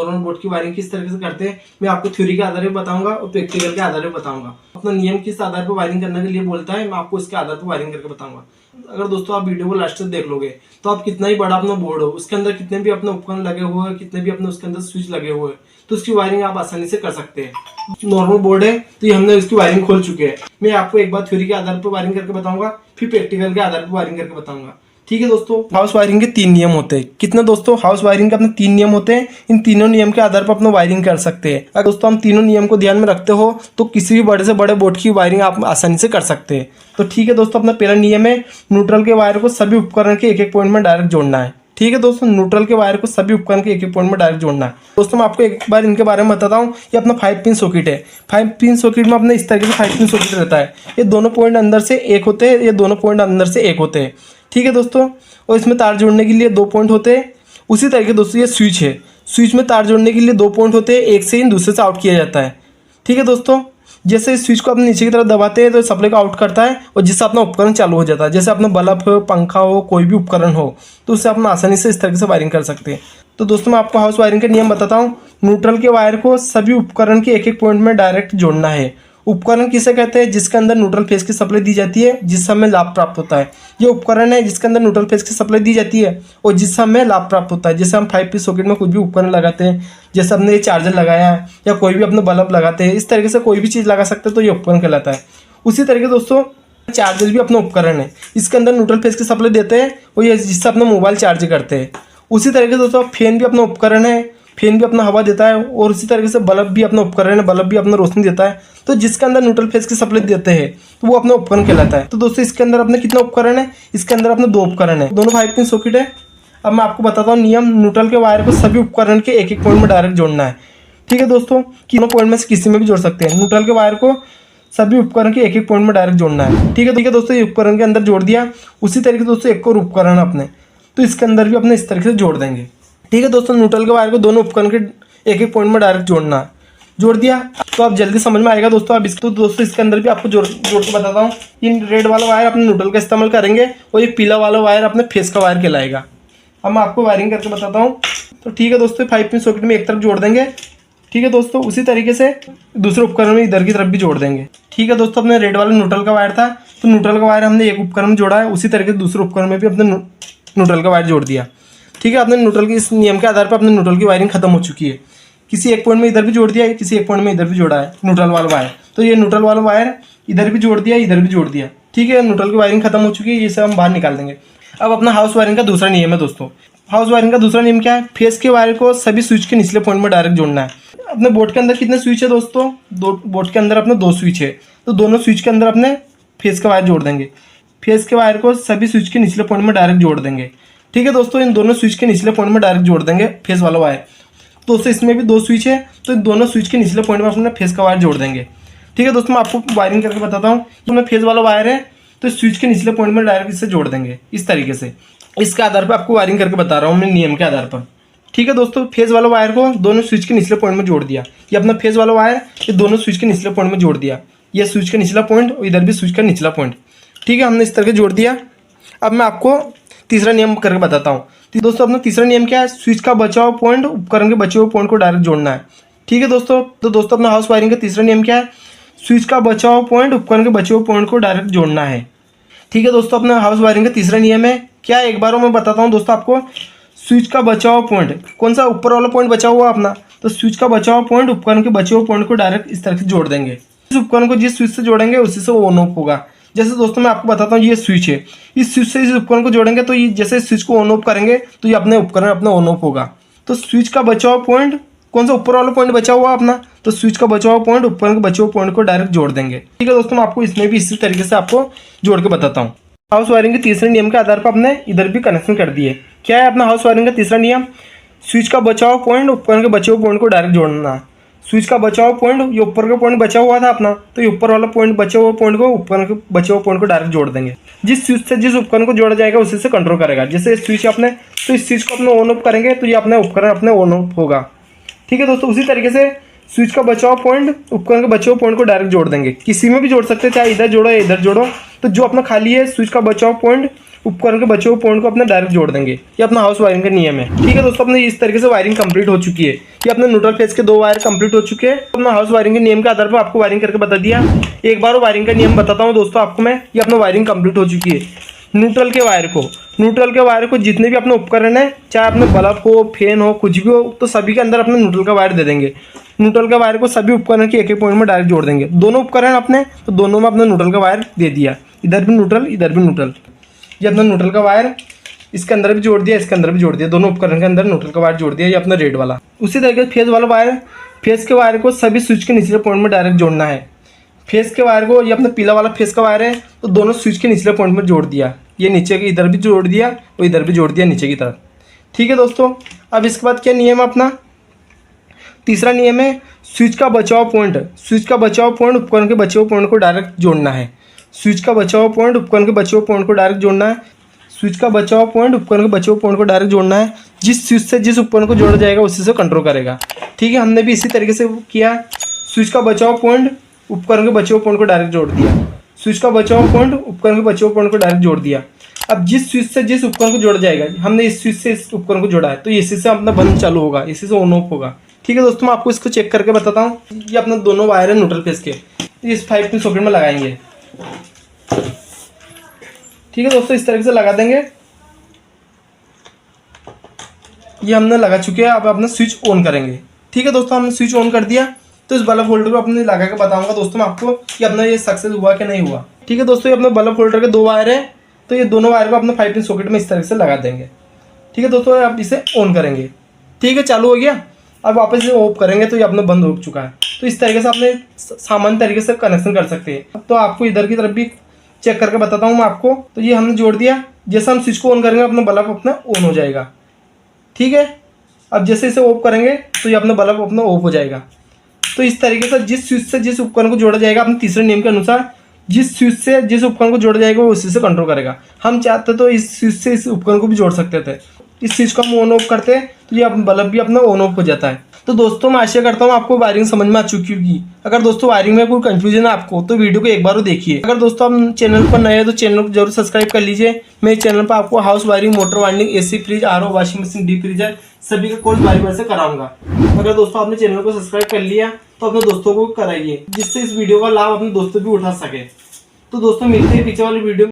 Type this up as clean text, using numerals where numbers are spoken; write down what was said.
Normal board की wiring किस तरीके से करते हैं मैं आपको थ्योरी के आधार पर बताऊंगा और प्रैक्टिकल के आधार पर बताऊंगा। अपना नियम किस आधार पर वायरिंग करने के लिए बोलता है मैं आपको इसके आधार पर वायरिंग करके बताऊंगा। अगर दोस्तों आप वीडियो को लास्ट तक देख लोगे तो आप कितना ही बड़ा अपना बोर्ड हो, उसके अंदर कितने भी अपने उपकरण लगे हुए हैं, कितने भी अपने उसके अंदर स्विच लगे हुए हैं, तो उसकी वायरिंग आप आसानी से कर सकते हैं। नॉर्मल बोर्ड है तो ये हमने इसकी वायरिंग खोल चुके हैं। मैं आपको एक बार थ्योरी के आधार पर वायरिंग करके बताऊंगा, फिर प्रैक्टिकल के आधार पर वायरिंग करके बताऊंगा। ठीक है दोस्तों, हाउस वायरिंग के 3 नियम होते हैं। कितने दोस्तों? हाउस वायरिंग के अपने 3 नियम होते हैं। इन तीनों नियम के आधार पर अपना वायरिंग कर सकते हैं। अगर दोस्तों हम तीनों नियम को ध्यान में रखते हो तो किसी भी बड़े से बड़े बोर्ड की वायरिंग आप आसानी से कर सकते हैं। तो ठीक है दोस्तों, अपना पहला नियम है न्यूट्रल के वायर को सभी उपकरण के एक एक पॉइंट में डायरेक्ट जोड़ना है। ठीक है दोस्तों, न्यूट्रल के वायर को सभी उपकरण के एक एक पॉइंट में डायरेक्ट जोड़ना है। दोस्तों मैं आपको एक बार इनके बारे में बताता हूँ। ये अपना 5 पिन सॉकेट है। 5 पिन सॉकेट में अपने इस तरीके से 5 पिन सॉकेट रहता है। ये दोनों पॉइंट अंदर से एक होते हैं, ये दोनों पॉइंट अंदर से एक होते हैं। ठीक है दोस्तों, और इसमें तार जोड़ने के लिए 2 पॉइंट होते हैं। उसी तरीके दोस्तों ये स्विच है। स्विच में तार जोड़ने के लिए 2 पॉइंट होते हैं, एक से इन दूसरे से आउट किया जाता है। ठीक है दोस्तों, जैसे इस स्विच को अपने नीचे की तरफ दबाते हैं तो सप्लाई को आउट करता है और जिससे अपना उपकरण चालू हो जाता है। जैसे अपना बल्ब हो, पंखा हो, कोई भी उपकरण हो तो उससे अपना आसानी से इस तरीके से वायरिंग कर सकते हैं। तो दोस्तों मैं आपको हाउस वायरिंग के नियम बताता हूँ। न्यूट्रल के वायर को सभी उपकरण के एक एक पॉइंट में डायरेक्ट जोड़ना है। उपकरण किसे कहते हैं? जिसके अंदर न्यूट्रल फेज की सप्लाई दी जाती है, जिससे हमें लाभ प्राप्त होता है। ये उपकरण है जिसके अंदर न्यूट्रल फेज की सप्लाई दी जाती है और जिससे हमें लाभ प्राप्त होता है। जैसे हम 5 पिन सॉकेट में कुछ भी उपकरण लगाते हैं, जैसे हमने ये चार्जर लगाया है या कोई भी अपने बल्ब लगाते हैं, इस तरीके से कोई भी चीज़ लगा सकते हैं तो ये उपकरण कहलाता है। उसी तरीके दोस्तों चार्जर भी अपना उपकरण है। इसके अंदर न्यूट्रल फेज की सप्लाई देते हैं और ये जिससे अपना मोबाइल चार्ज करते हैं। उसी तरीके दोस्तों फैन भी अपना उपकरण है। फैन भी अपना हवा देता है और उसी तरीके से बल्ब भी अपना उपकरण है। बल्ब भी अपना रोशनी देता है। तो जिसके अंदर न्यूट्रल फेज की सप्लाई देते हैं तो वो अपना उपकरण कहलाता है। तो दोस्तों इसके अंदर अपने कितना उपकरण है? इसके अंदर अपने 2 उपकरण है, दोनों 5 पिन सॉकेट है। अब मैं आपको बताता हूँ नियम। न्यूट्रल के वायर को सभी उपकरण के एक एक पॉइंट में डायरेक्ट जोड़ना है। ठीक है दोस्तों, तीनों पॉइंट में से किसी में भी जोड़ सकते हैं। न्यूट्रल के वायर को सभी उपकरण के एक एक पॉइंट में डायरेक्ट जोड़ना है। ठीक है दोस्तों, ये उपकरण के अंदर जोड़ दिया। उसी तरीके से दोस्तों एक और उपकरण अपने तो इसके अंदर भी अपने इस तरीके से जोड़ देंगे। ठीक है दोस्तों, न्यूट्रल के वायर को दोनों उपकरण के एक एक पॉइंट में डायरेक्ट जोड़ना है। जोड़ दिया तो आप जल्दी समझ में आएगा दोस्तों। अब इसको दोस्तों इसके अंदर भी आपको जोड़ के बताता हूँ। इन रेड वाला वायर अपने न्यूट्रल का इस्तेमाल करेंगे और ये पीला वाला वायर अपने फेस का वायर कहलाएगा। अब मैं आपको वायरिंग करके बताता हूँ। तो ठीक है दोस्तों, 5 पिन सॉकेट में एक तरफ जोड़ देंगे। ठीक है दोस्तों, उसी तरीके से दूसरे उपकरण में इधर की तरफ भी जोड़ देंगे। ठीक है दोस्तों, अपने रेड वाला न्यूट्रल का वायर था तो न्यूट्रल का वायर हमने एक उपकरण में जोड़ा है। उसी तरीके से दूसरे उपकरण में भी अपने न्यूट्रल का वायर जोड़ दिया। ठीक है, अपने न्यूट्रल के इस नियम के आधार पर अपने न्यूट्रल की वायरिंग खत्म हो चुकी है। किसी एक पॉइंट में इधर भी जोड़ दिया, किसी एक पॉइंट में इधर भी जोड़ा है न्यूट्रल वाला वायर। तो ये न्यूट्रल वाला वायर इधर भी जोड़ दिया, इधर भी जोड़ दिया। ठीक है, न्यूट्रल की वायरिंग खत्म हो चुकी है। ये सब हम बाहर निकाल देंगे। अब अपना हाउस वायरिंग का दूसरा नियम है दोस्तों। हाउस वायरिंग का दूसरा नियम क्या है? फेस के वायर को सभी स्विच के निचले पॉइंट में डायरेक्ट जोड़ना है। अपने बोर्ड के अंदर कितने स्विच है दोस्तों? बोर्ड के अंदर अपने 2 स्विच है। तो दोनों स्विच के अंदर अपने फेस का वायर जोड़ देंगे। फेस के वायर को सभी स्विच के निचले पॉइंट में डायरेक्ट जोड़ देंगे। ठीक है दोस्तों, इन दोनों स्विच के निचले पॉइंट में डायरेक्ट जोड़ देंगे फेस वाला वायर। दोस्तों इसमें भी 2 स्विच है तो दोनों स्विच के निचले पॉइंट में अपने फेस का वायर जोड़ देंगे। ठीक है दोस्तों, मैं आपको वायरिंग करके बताता हूँ। तो मैं फेस वाला वायर है तो स्विच के निचले पॉइंट में डायरेक्ट इससे जोड़ देंगे इस तरीके से। इसके आधार पर आपको वायरिंग करके बता रहा हूँ मैं नियम के आधार पर। ठीक है दोस्तों, फेज वाला वायर को दोनों स्विच के निचले पॉइंट में जोड़ दिया। ये अपना फेज वाला वायर ये दोनों स्विच के निचले पॉइंट में जोड़ दिया। ये स्विच का निचला पॉइंट और इधर भी स्विच का निचला पॉइंट। ठीक है, हमने इस तरह के जोड़ दिया। अब मैं आपको तीसरा नियम करके बताता हूँ। तो दोस्तों अपना तीसरा नियम क्या है? स्विच का बचा हुआ पॉइंट उपकरण के बचे हुए पॉइंट को डायरेक्ट जोड़ना है। ठीक है दोस्तों, तो दोस्तों अपना हाउस वायरिंग का तीसरा नियम क्या है? स्विच का बचा हुआ पॉइंट उपकरण के बचे हुए पॉइंट को डायरेक्ट जोड़ना है। ठीक है दोस्तों, अपना हाउस वायरिंग का तीसरा नियम है क्या? एक बार मैं बताता हूँ दोस्तों आपको। स्विच का बचा हुआ पॉइंट कौन सा? ऊपर वाला पॉइंट बचा हुआ अपना। तो स्विच का बचा हुआ पॉइंट उपकरण के बचे हुए पॉइंट को डायरेक्ट इस तरह से जोड़ देंगे। इस उपकरण को जिस स्विच से जोड़ेंगे उसी से ऑन ऑफ होगा। जैसे दोस्तों मैं आपको बताता हूँ, ये स्विच है। इस स्विच से इस उपकरण को जोड़ेंगे तो ये जैसे स्विच को ऑन ऑफ करेंगे तो ये अपने उपकरण अपना ऑन ऑफ होगा। तो स्विच का बचा हुआ पॉइंट कौन सा? ऊपर वाला पॉइंट बचा हुआ अपना। तो स्विच का बचा हुआ पॉइंट उपकरण के बचे हुए पॉइंट को डायरेक्ट जोड़ देंगे। ठीक है दोस्तों, मैं आपको इसमें भी इसी तरीके से आपको जोड़ के बताता हूँ। हाउस वायरिंग के तीसरे नियम के आधार पर आपने इधर भी कनेक्शन कर दिए। क्या है अपना हाउस वायरिंग का तीसरा नियम? स्विच का बचा हुआ पॉइंट उपकरण के बचे हुए पॉइंट को डायरेक्ट जोड़ना है। स्विच का बचा हुआ पॉइंट, ये ऊपर का पॉइंट बचा हुआ था अपना, तो ये ऊपर वाला पॉइंट बचे हुए पॉइंट को उपकरण के बचे हुए पॉइंट को डायरेक्ट जोड़ देंगे। जिस स्विच से जिस उपकरण को जोड़ा जाएगा उसी से कंट्रोल करेगा। जैसे स्विच अपने तो इस स्विच को अपने ऑन ऑफ करेंगे तो ये अपने उपकरण अपने ऑन ऑफ होगा। ठीक है दोस्तों, उसी तरीके से स्विच का बचा हुआ पॉइंट उपकरण के बचे हुए पॉइंट को डायरेक्ट जोड़ देंगे। किसी में भी जोड़ सकते हैं, चाहे इधर जोड़ो या इधर जोड़ो। तो जो अपना खाली है स्विच का बचा हुआ पॉइंट उपकरण के बचे हुए पॉइंट को अपने डायरेक्ट जोड़ देंगे। ये अपना हाउस वायरिंग का नियम है। ठीक है दोस्तों, अपने इस तरीके से वायरिंग कंप्लीट हो चुकी है। ये अपने न्यूट्रल फेज के 2 वायर कंप्लीट हो चुके हैं। अपना हाउस वायरिंग के नियम के आधार पर आपको वायरिंग करके बता दिया। एक बार वायरिंग का नियम बताता हूँ दोस्तों आपको मैं। ये अपना वायरिंग कंप्लीट हो चुकी है। न्यूट्रल के वायर को जितने भी अपने उपकरण है, चाहे अपने बल्ब हो, फैन हो, कुछ भी हो, तो सभी के अंदर अपने न्यूट्रल का वायर दे देंगे। न्यूट्रल का वायर को सभी उपकरण के एक एक पॉइंट में डायरेक्ट जोड़ देंगे। दोनों उपकरण अपने, तो दोनों में अपने न्यूट्रल का वायर दे दिया। इधर भी न्यूट्रल, इधर भी न्यूट्रल। ये अपना न्यूट्रल का वायर इसके अंदर भी जोड़ दिया, इसके अंदर भी जोड़ दिया। दोनों उपकरण के अंदर न्यूट्रल का वायर जोड़ दिया। ये अपना रेड वाला। उसी तरीके से फेज वाला वायर, फेज के वायर को सभी स्विच के निचले पॉइंट में डायरेक्ट जोड़ना है। फेज के वायर को, ये अपना पीला वाला फेज का वायर है, तो दोनों स्विच के निचले पॉइंट में जोड़ दिया। ये नीचे के इधर भी जोड़ दिया और इधर भी जोड़ दिया नीचे की तरफ। ठीक है दोस्तों, अब इसके बाद क्या नियम है अपना? तीसरा नियम है स्विच का बचाव पॉइंट। स्विच का बचाव पॉइंट उपकरण के बचे हुए पॉइंट को डायरेक्ट जोड़ना है। स्विच का बचाव पॉइंट उपकरण के बचे हुए पॉइंट को डायरेक्ट जोड़ना है। स्विच का बचाव पॉइंट उपकरण के बचे हुए पॉइंट को डायरेक्ट जोड़ना है। जिस स्विच से जिस उपकरण को जोड़ा जाएगा उसी से कंट्रोल करेगा। ठीक है, हमने भी इसी तरीके से किया। स्विच का बचाव पॉइंट उपकरण के बचे हुए पॉइंट को डायरेक्ट जोड़ दिया। स्विच का बचाव पॉइंट उपकरण के बचे हुए पॉइंट को डायरेक्ट जोड़ दिया। अब जिस स्विच से जिस उपकरण को जोड़ा जाएगा, हमने इस स्विच से इस उपकरण को जोड़ा है, तो इसी से अपना बंद चालू होगा, इसी से ऑन ऑफ होगा। ठीक है दोस्तों, मैं आपको इसको चेक करके बताता हूँ। ये अपना दोनों वायर है न्यूट्रल फेज के, इस 5 पिन सॉकेट में लगाएंगे। ठीक है दोस्तों, इस तरीके से लगा देंगे। ये हमने लगा चुके हैं। अब अपना स्विच ऑन करेंगे। ठीक है दोस्तों, हमने स्विच ऑन कर दिया। तो इस बल्ब होल्डर को अपने लगा के बताऊंगा दोस्तों मैं आपको कि अपना ये सक्सेस हुआ कि नहीं हुआ। ठीक है दोस्तों, ये अपने बल्ब होल्डर के 2 वायर है, तो ये दोनों वायर को अपने 5 पिन सॉकेट में इस तरह से लगा देंगे। ठीक है दोस्तों, अब इसे ऑन करेंगे। ठीक है, चालू हो गया। अब वापस इसे ऑफ करेंगे तो ये अपना बंद हो चुका है। तो इस तरीके से अपने सामान्य तरीके से कनेक्शन कर सकते हैं। तो आपको इधर की तरफ भी चेक करके बताता हूँ मैं आपको। तो ये हमने जोड़ दिया। जैसे हम स्विच को ऑन करेंगे अपना बल्ब अपना ऑन हो जाएगा। ठीक है, अब जैसे इसे ऑफ करेंगे तो ये अपना बल्ब अपना ऑफ हो जाएगा। तो इस तरीके से जिस स्विच से जिस उपकरण को जोड़ा जाएगा, अपने तीसरे नियम के अनुसार जिस स्विच से जिस उपकरण को जोड़ा जाएगा वो उसी से कंट्रोल करेगा। हम चाहते तो इस स्विच से इस उपकरण को भी जोड़ सकते थे। इस स्विच को हम ऑन ऑफ करते हैं तो ये बल्ब भी अपना ऑन ऑफ हो जाता है। तो दोस्तों, मैं आशा करता हूँ आपको वायरिंग समझ में आ चुकी होगी। अगर दोस्तों वायरिंग में कोई कंफ्यूजन है आपको, तो वीडियो को एक बार देखिए। अगर दोस्तों आप चैनल पर नए हैं तो चैनल को जरूर सब्सक्राइब कर लीजिए। मेरे चैनल पर आपको house wiring, motor wiring, AC, fridge, RO, washing machine, deep freezer सभी का कोर्स बारी से कराऊंगा। अगर दोस्तों आपने चैनल को सब्सक्राइब कर लिया तो अपने दोस्तों को कराइए, जिससे इस वीडियो का लाभ अपने दोस्तों भी उठा सके। तो दोस्तों, मिलते हैं पीछे वाली वीडियो।